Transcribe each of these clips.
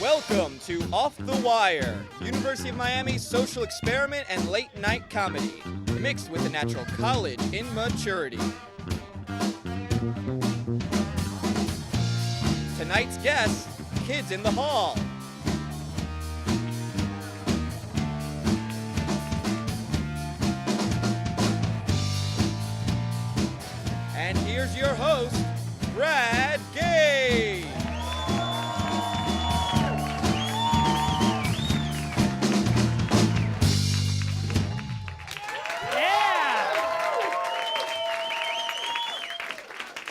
Welcome to Off the Wire, University of Miami's social experiment and late-night comedy, mixed with the natural college immaturity. Tonight's guests, Kids in the Hall. And here's your host, Brad Gage.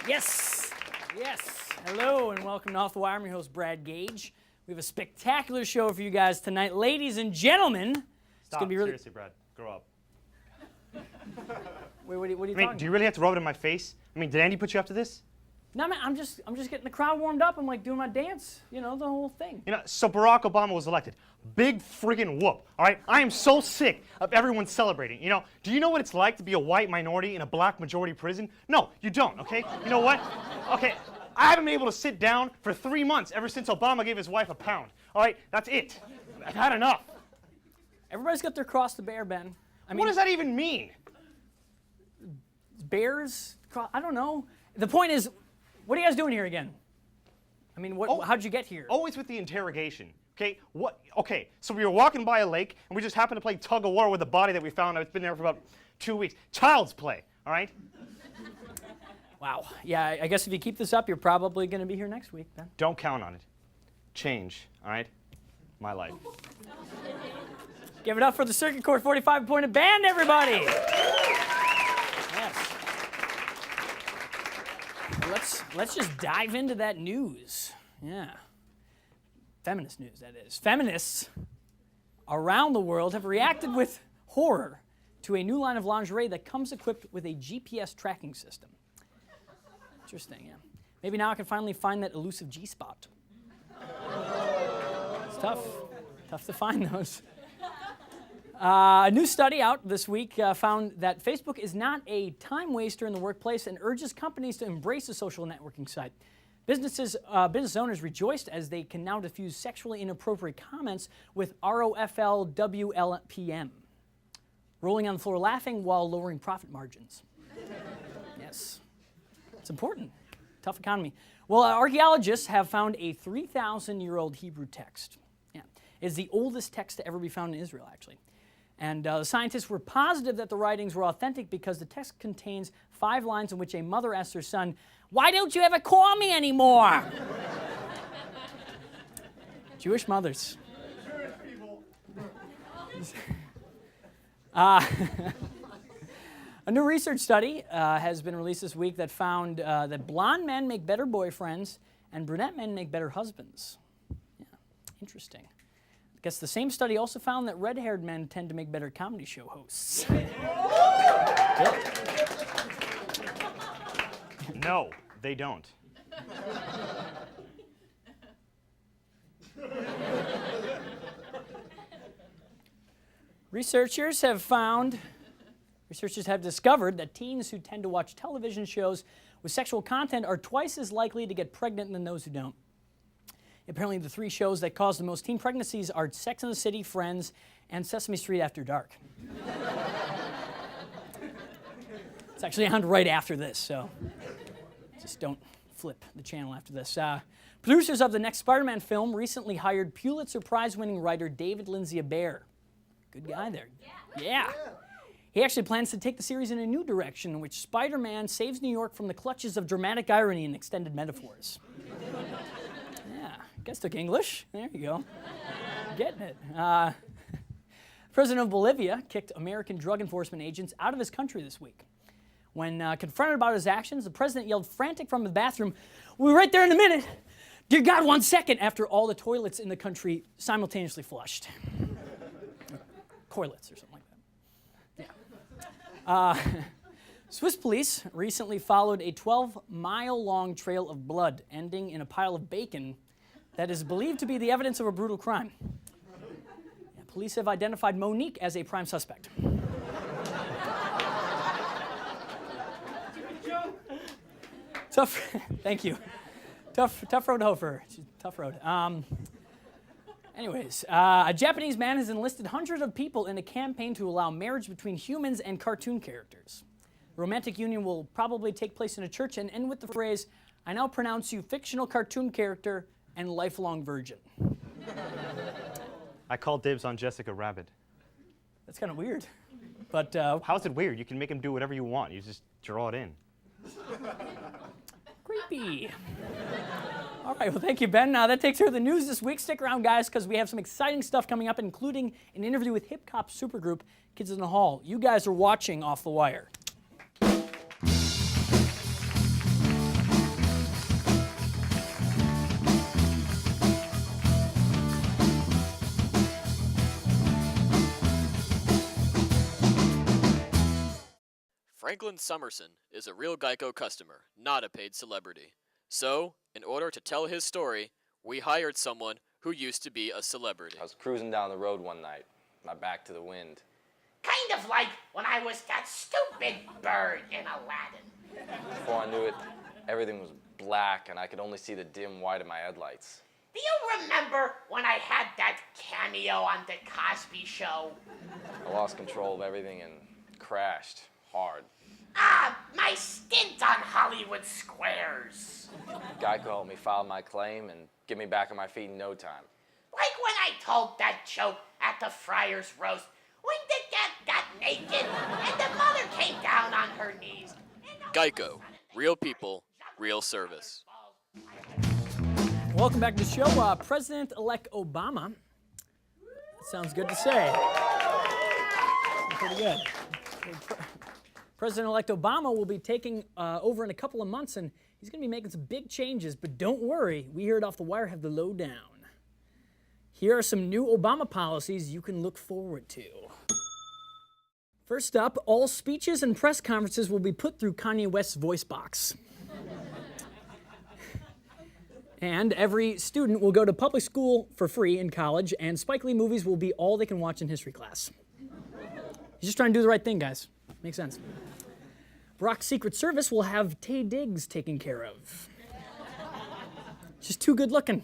Yes. Hello and welcome to Off the Wire. I'm your host, Brad Gage. We have a spectacular show for you guys tonight. Ladies and gentlemen, Stop. It's going to be really... Seriously, Brad. Grow up. Wait, what are you talking do you really have to rub it in my face? Did Andy put you up to this? No, man, I'm just getting the crowd warmed up. I'm like doing my dance, the whole thing. So Barack Obama was elected. Big friggin' whoop, all right? I am so sick of everyone celebrating. Do you know what it's like to be a white minority in a black majority prison? No, you don't, okay? You know what? Okay, I haven't been able to sit down for 3 months ever since Obama gave his wife a pound. All right, that's it. I've had enough. Everybody's got their cross to bear, Ben. What does that even mean? Bears? I don't know. The point is, what are you guys doing here again? How'd you get here? Always with the interrogation. Okay, Okay, so we were walking by a lake, and we just happened to play tug of war with a body that we found that's been there for about 2 weeks. Child's play, all right? Wow. Yeah, I guess if you keep this up, you're probably going to be here next week, Ben. Don't count on it. Change, all right? My life. Give it up for the Circuit Court 45-appointed band, everybody! Yes. Let's just dive into that news. Yeah. Feminist news, that is. Feminists around the world have reacted with horror to a new line of lingerie that comes equipped with a GPS tracking system. Interesting, yeah. Maybe now I can finally find that elusive G-spot. It's tough. Tough to find those. A new study out this week found that Facebook is not a time waster in the workplace and urges companies to embrace a social networking site. Business owners rejoiced as they can now diffuse sexually inappropriate comments with ROFLWLPM, rolling on the floor laughing while lowering profit margins. Yes, it's important. Tough economy. Well, archaeologists have found a 3,000-year-old Hebrew text. Yeah, it's the oldest text to ever be found in Israel, actually. And the scientists were positive that the writings were authentic because the text contains 5 lines in which a mother asks her son, "Why don't you ever call me anymore?" Jewish mothers. A new research study has been released this week that found that blonde men make better boyfriends and brunette men make better husbands. Yeah, interesting. I guess the same study also found that red-haired men tend to make better comedy show hosts. Yeah. No, they don't. Researchers have discovered that teens who tend to watch television shows with sexual content are twice as likely to get pregnant than those who don't. Apparently, the 3 shows that cause the most teen pregnancies are Sex and the City, Friends, and Sesame Street After Dark. It's actually on right after this, so just don't flip the channel after this. Producers of the next Spider-Man film recently hired Pulitzer Prize-winning writer David Lindsay-Abaire. Good guy there. Yeah. He actually plans to take the series in a new direction in which Spider-Man saves New York from the clutches of dramatic irony and extended metaphors. Yeah, guess took English. There you go. Getting it. President of Bolivia kicked American drug enforcement agents out of his country this week. When confronted about his actions, the president yelled frantic from the bathroom, "We'll be right there in a minute. Dear God, 1 second," after all the toilets in the country simultaneously flushed. Coilets or something like that. Yeah. Swiss police recently followed a 12-mile-long trail of blood ending in a pile of bacon that is believed to be the evidence of a brutal crime. Yeah, police have identified Monique as a prime suspect. Tough, thank you. Tough road, Hofer. Tough road. Anyways, a Japanese man has enlisted hundreds of people in a campaign to allow marriage between humans and cartoon characters. The romantic union will probably take place in a church and end with the phrase, "I now pronounce you fictional cartoon character and lifelong virgin." I call dibs on Jessica Rabbit. That's kind of weird. But How's it weird? You can make him do whatever you want. You just draw it in. creepy. All right, well, thank you, Ben. That takes care of the news this week. Stick around, guys, because we have some exciting stuff coming up, including an interview with hip-hop supergroup Kids in the Hall. You guys are watching Off the Wire. Franklin Summerson is a real Geico customer, not a paid celebrity. So, in order to tell his story, we hired someone who used to be a celebrity. I was cruising down the road one night, my back to the wind. Kind of like when I was that stupid bird in Aladdin. Before I knew it, everything was black and I could only see the dim white of my headlights. Do you remember when I had that cameo on The Cosby Show? I lost control of everything and crashed hard. My stint on Hollywood Squares. Geico helped me file my claim and get me back on my feet in no time. Like when I told that joke at the Friars Roast, when the cat got naked and the mother came down on her knees. Geico. Real people, real service. Welcome back to the show. President-elect Obama. Sounds good to say. Pretty good. President-elect Obama will be taking over in a couple of months, and he's going to be making some big changes. But don't worry, we here at Off the Wire have the lowdown. Here are some new Obama policies you can look forward to. First up, all speeches and press conferences will be put through Kanye West's voice box. And every student will go to public school for free in college, and Spike Lee movies will be all they can watch in history class. He's just trying to do the right thing, guys. Makes sense. Barack's Secret Service will have Taye Diggs taken care of. Just too good looking.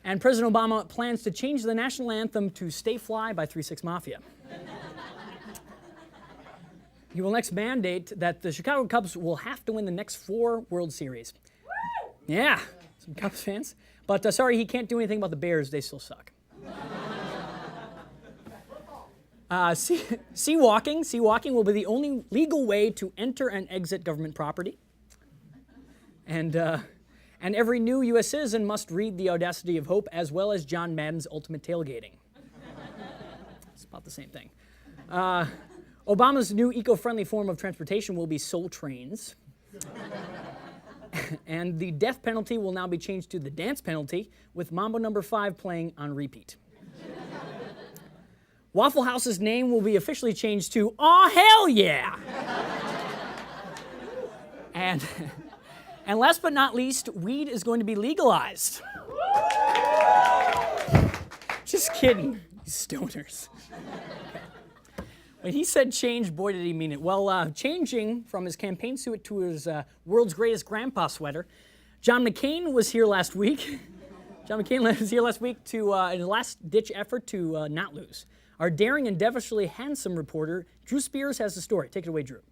And President Obama plans to change the national anthem to Stay Fly by 3 6 Mafia. He will next mandate that the Chicago Cubs will have to win the next 4 World Series. Yeah, some Cubs fans. But sorry, he can't do anything about the Bears. They still suck. Sea walking will be the only legal way to enter and exit government property. And every new U.S. citizen must read The Audacity of Hope as well as John Madden's Ultimate Tailgating. It's about the same thing. Obama's new eco-friendly form of transportation will be soul trains. And the death penalty will now be changed to the dance penalty, with Mambo No. 5 playing on repeat. Waffle House's name will be officially changed to Aw Hell Yeah! And last but not least, weed is going to be legalized. Just kidding, you stoners. When he said change, boy did he mean it. Well, changing from his campaign suit to his world's greatest grandpa sweater, John McCain was here last week. John McCain was here last week to in a last-ditch effort to not lose. Our daring and devilishly handsome reporter, Drew Spears, has the story. Take it away, Drew.